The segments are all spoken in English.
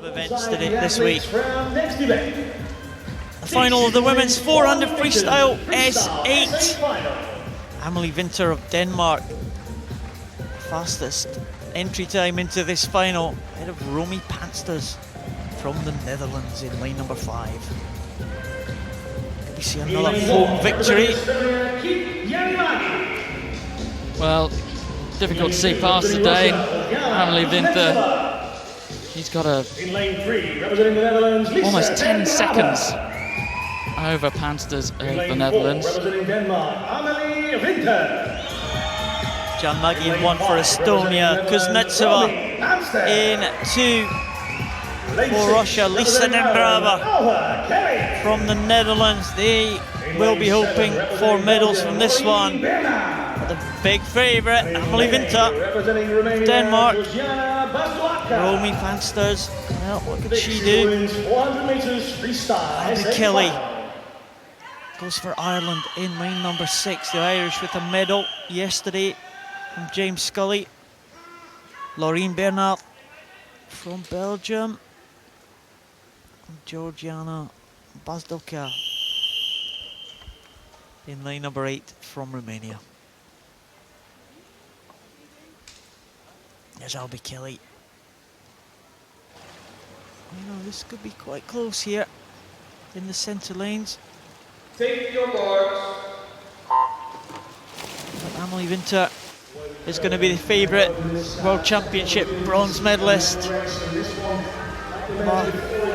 events this week. The final of the women's 400 freestyle S8. Amelie Winter of Denmark, fastest entry time into this final, ahead of Romy Pansters from the Netherlands in lane number 5. Could we see another home victory? Well, difficult to see past the Dane. Amelie Winter, she's got almost 10 seconds over Pansters of the Netherlands. Jan Nagy in 1 for Estonia, Kuznetsova in 2 for Russia, Lisa Dembrava from the Netherlands. They will be hoping for medals from this one. But the big favourite, Amelie Winter, Denmark. Romy Pansters, well, what could she do? Abby Kelly goes for Ireland in lane number 6. The Irish with a medal yesterday from James Scully. Laureen Bernard from Belgium. And Georgiana Bazdoka in lane number 8 from Romania. There's Abby Kelly. You know, this could be quite close here in the centre lanes. Take your marks. Amelie Winter is going to be the favourite World Championship bronze medalist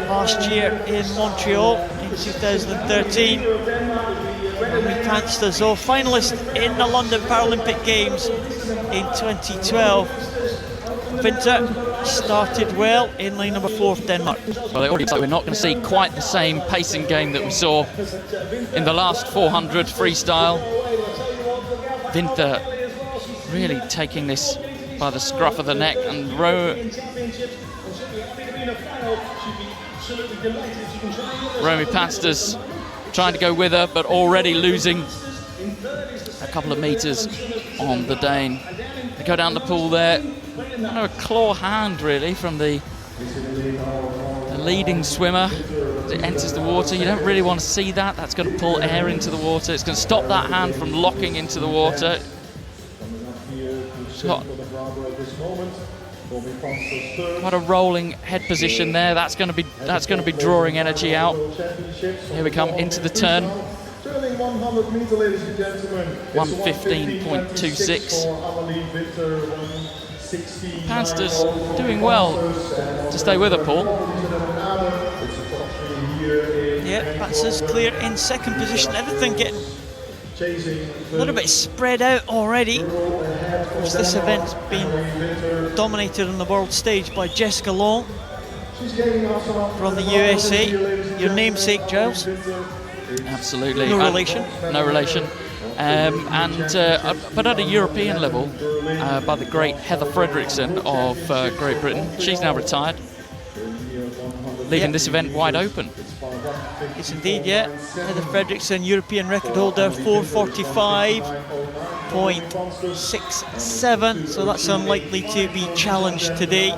last year in Montreal in 2013. Romy Pansters, finalist in the London Paralympic Games in 2012. Winter started well in lane number 4 for Denmark. Well, it already looks like we're not going to see quite the same pacing game that we saw in the last 400 freestyle. Winter really taking this by the scruff of the neck, and Romy Pansters trying to go with her, but already losing a couple of metres on the Dane. They go down the pool there. A claw hand really from the leading swimmer as it enters the water. You don't really want to see that. That's going to pull air into the water. It's going to stop that hand from locking into the water. It's got quite a rolling head position there. That's going to be drawing energy out. Here we come into the turn. 1:15.26. Pansters doing well to stay with her, Paul. Yeah, Pansters clear in second position. Everything getting a little bit spread out already. Of course, this event's been dominated on the world stage by Jessica Long from the USA. Your namesake, Giles? Absolutely. No relation? No relation. But at a European level, by the great Heather Fredrickson of Great Britain. She's now retired, leaving this event wide open. Yes, indeed, yeah. Heather Fredrickson, European record holder, 4:45.67. So that's unlikely to be challenged today.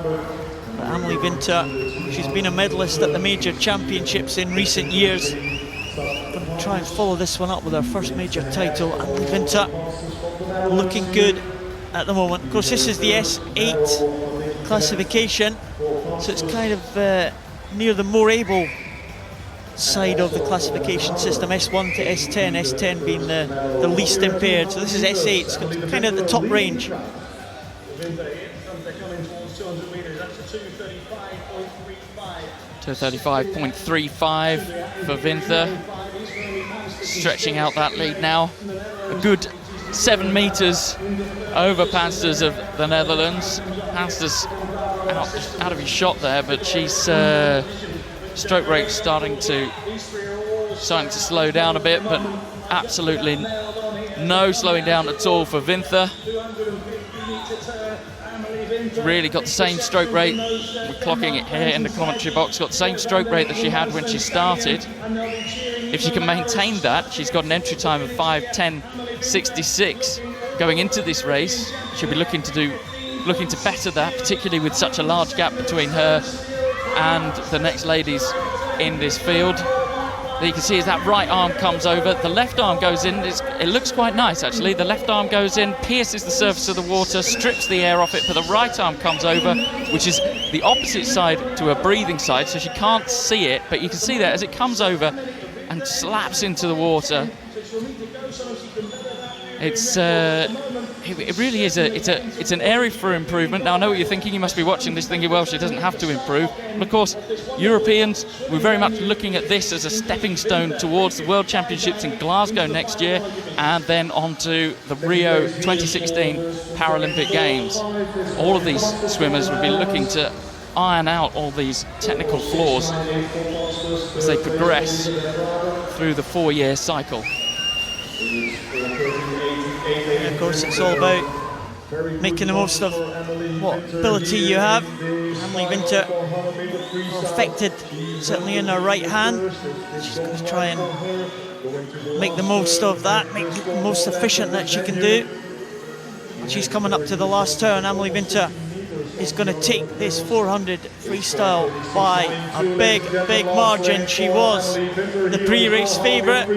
But Amelie Winter, she's been a medalist at the major championships in recent years. Going to try and follow this one up with her first major title. Amelie Winter looking good at the moment. Of course, this is the S8 classification, so it's kind of near the more able side of the classification system, S1 to S10, S10 being the least impaired. So this is S8, it's kind of the top range. 2:35.35 for Winter, stretching out that lead now. A good 7 metres over Pansters of the Netherlands. Pansters out of his shot there, but she's stroke rate starting to slow down a bit, but absolutely no slowing down at all for Winter. Really got the same stroke rate. We're clocking it here in the commentary box. Got the same stroke rate that she had when she started. If she can maintain that, she's got an entry time of 5:10.66 going into this race. She'll be looking to better that, particularly with such a large gap between her and the next ladies in this field. You can see as that right arm comes over, the left arm goes in. It looks quite nice, actually. The left arm goes in, pierces the surface of the water, strips the air off it, but the right arm comes over, which is the opposite side to her breathing side, so she can't see it, but you can see that as it comes over and slaps into the water. It really is it's an area for improvement. Now I know what you're thinking. You must be watching this thinking, well, she doesn't have to improve. But of course, Europeans, we're very much looking at this as a stepping stone towards the World Championships in Glasgow next year, and then on to the Rio 2016 Paralympic Games. All of these swimmers will be looking to iron out all these technical flaws as they progress through the 4-year cycle. And of course, it's all about making the most of what ability you have. Emily Winter affected, certainly in her right hand. She's going to try and make the most of that, make it the most efficient that she can do. And she's coming up to the last turn. Emily Winter is going to take this 400 freestyle by a big margin. She was the pre-race favourite.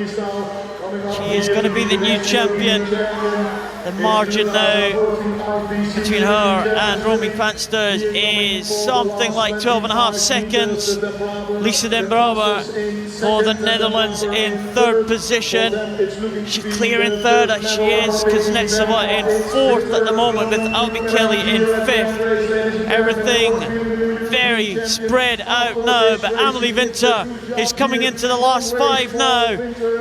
She is going to be the new champion. The margin now between her and Romy Pansters is something like 12.5 seconds. Lisa Den Brouwer for the Netherlands in third position. She's clear in third, as she is. Kuznetsova in fourth at the moment, with Albie Kelly in fifth. Everything very spread out now, but Amelie Winter is coming into the last 5 now.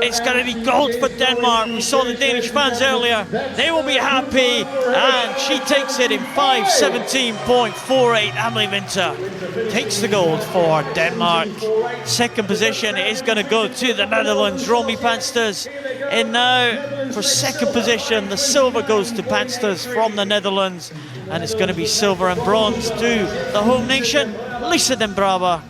It's going to be gold for Denmark. We saw the Danish fans earlier. They will be happy, and she takes it in 5:17.48. Amelie Winter takes the gold for Denmark. Second position is going to go to the Netherlands. Romy Pansters in now for second position. The silver goes to Pansters from the Netherlands, and it's going to be silver and bronze to the home nation. Lisa Den Brouwer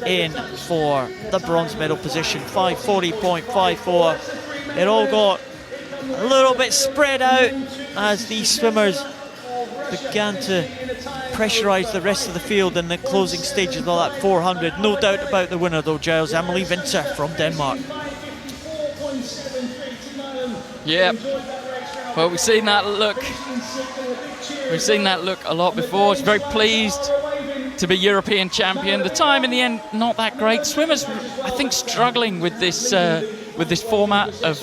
in for the bronze medal position, 5:40.54. It all got a little bit spread out as these swimmers began to pressurise the rest of the field in the closing stages of that 400. No doubt about the winner though, Giles. Amelie Winter from Denmark. Yeah, well, we've seen that look. We've seen that look a lot before. She's very pleased to be European champion. The time in the end, not that great. Swimmers, I think, struggling with this format of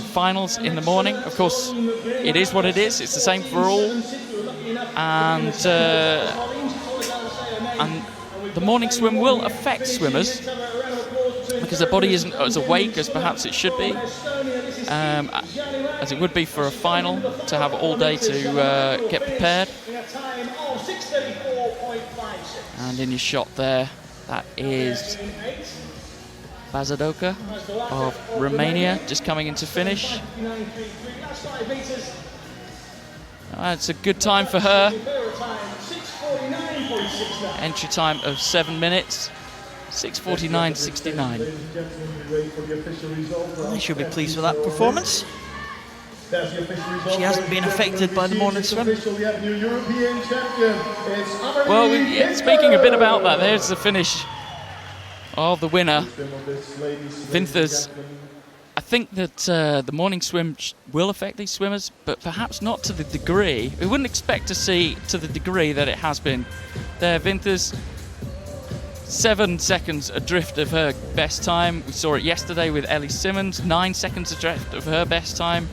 finals in the morning. Of course, it is what it is. It's the same for all. And the morning swim will affect swimmers because their body isn't as awake as perhaps it should be, as it would be for a final, to have all day to get prepared. And in your shot there, that is Bazadoka of Romania, just coming into finish. It's a good time for her. Entry time of 7 minutes, 6:49.69. They should be pleased with that performance. She hasn't been affected by the morning swim. Well, speaking a bit about that, there's the finish of the winner, Vinthers. I think that the morning swim will affect these swimmers, but perhaps not to the degree. We wouldn't expect to see to the degree that it has been. There, Vinthers, 7 seconds adrift of her best time. We saw it yesterday with Ellie Simmons, 9 seconds adrift of her best time.